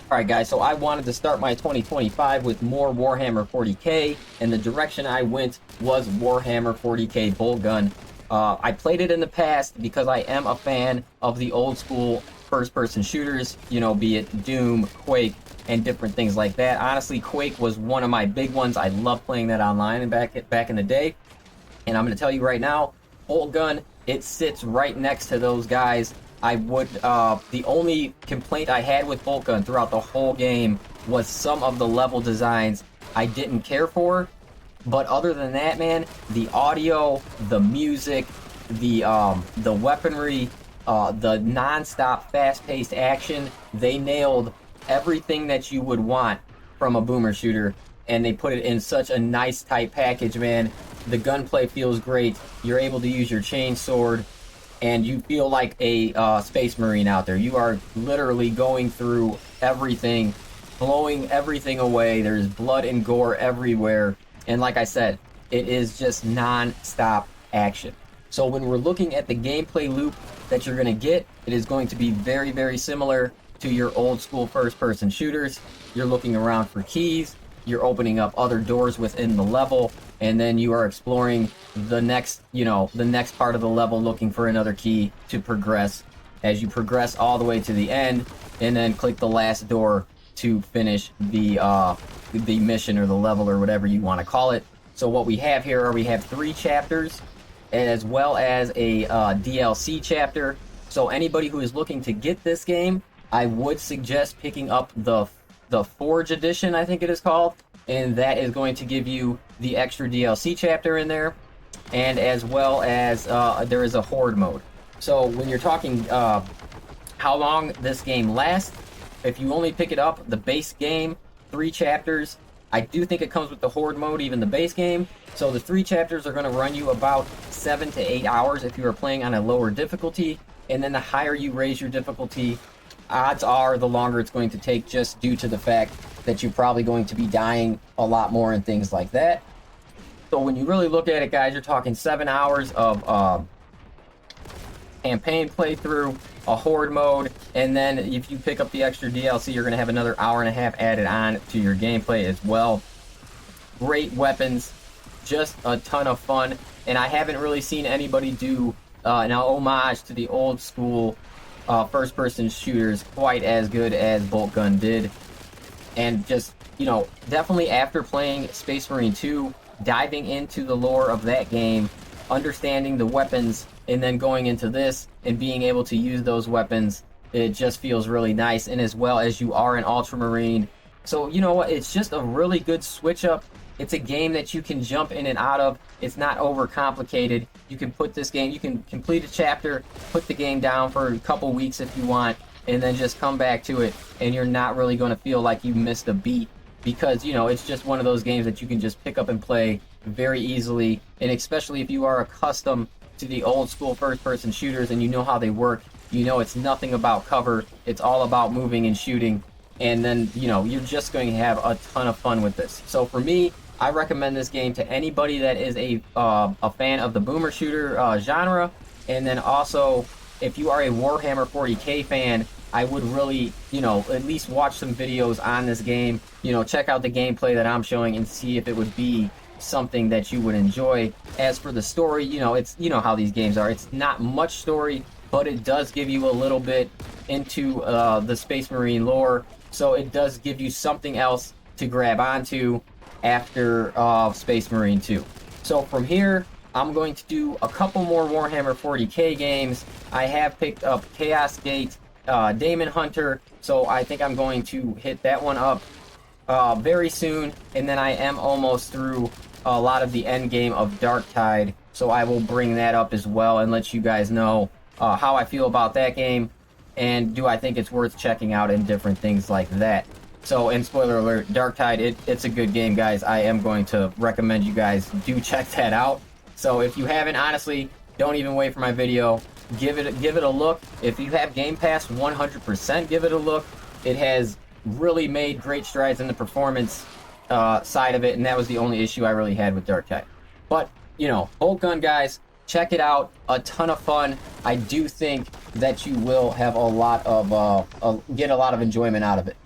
Alright guys, so I wanted to start my 2025 with more Warhammer 40k, and the direction I went was Warhammer 40k Boltgun. I played it in the past because I am a fan of the old school first-person shooters, you know, be it Doom, Quake, and different things like that. Honestly, Quake was one of my big ones. I loved playing that online and back in the day. And I'm going to tell you right now, Boltgun, it sits right next to those guys. The only complaint I had with Boltgun throughout the whole game was some of the level designs I didn't care for. But other than that, man, the audio, the music, the weaponry, the non-stop fast-paced action, they nailed everything that you would want from a boomer shooter, and they put it in such a nice tight package, man. The gunplay feels great. You're able to use your chain sword, and you feel like a space marine out there. You are literally going through everything, blowing everything away. There's blood and gore everywhere, and like I said, it is just non-stop action. So when we're looking at the gameplay loop that you're going to get, it is going to be very, very similar to your old school first-person shooters. You're looking around for keys, you're opening up other doors within the level, and then you are exploring the next part of the level, looking for another key to progress as you progress all the way to the end, and then click the last door to finish the mission or the level or whatever you want to call it. So what we have here we have 3 chapters as well as a DLC chapter. So anybody who is looking to get this game, I would suggest picking up the Forge edition, I think it is called, and that is going to give you the extra DLC chapter in there, and as well as there is a horde mode. So when you're talking how long this game lasts, if you only pick it up the base game, 3 chapters, I do think it comes with the horde mode, even the base game. So the 3 chapters are going to run you about 7 to 8 hours if you are playing on a lower difficulty, and then the higher you raise your difficulty, odds are the longer it's going to take, just due to the fact that you're probably going to be dying a lot more and things like that. So when you really look at it, guys, you're talking 7 hours of campaign playthrough, a horde mode, and then if you pick up the extra DLC, you're going to have another hour and a half added on to your gameplay as well. Great weapons, just a ton of fun, and I haven't really seen anybody do an homage to the old school first-person shooters quite as good as Boltgun did. And just, you know, definitely after playing Space Marine 2, diving into the lore of that game, understanding the weapons, and then going into this and being able to use those weapons, it just feels really nice. And as well as you are an Ultramarine, so you know what, it's just a really good switch up. It's a game that you can jump in and out of. It's not overcomplicated. You can put this game, you can complete a chapter, put the game down for a couple weeks if you want, and then just come back to it, and you're not really going to feel like you missed a beat, because, you know, it's just one of those games that you can just pick up and play very easily. And especially if you are accustomed to the old school first-person shooters and you know how they work, you know it's nothing about cover, it's all about moving and shooting, and then, you know, you're just going to have a ton of fun with this. So for me, I recommend this game to anybody that is a fan of the boomer shooter genre, and then also if you are a Warhammer 40k fan, I would really, you know, at least watch some videos on this game, you know, check out the gameplay that I'm showing and see if it would be something that you would enjoy. As for the story, you know, it's, you know how these games are, it's not much story, but it does give you a little bit into the Space Marine lore, so it does give you something else to grab onto after Space Marine 2. So from here, I'm going to do a couple more Warhammer 40k games. I have picked up Chaos Gate, Daemon Hunter, so I think I'm going to hit that one up very soon, and then I am almost through a lot of the end game of Darktide, so I will bring that up as well and let you guys know how I feel about that game, and do I think it's worth checking out and different things like that. So, and spoiler alert, Darktide, it's a good game, guys. I am going to recommend you guys do check that out. So if you haven't, honestly, don't even wait for my video. Give it a look. If you have Game Pass, 100% give it a look. It has really made great strides in the performance side of it, and that was the only issue I really had with Darktide. But, you know, Boltgun, guys, check it out. A ton of fun. I do think that you will have a lot of get a lot of enjoyment out of it.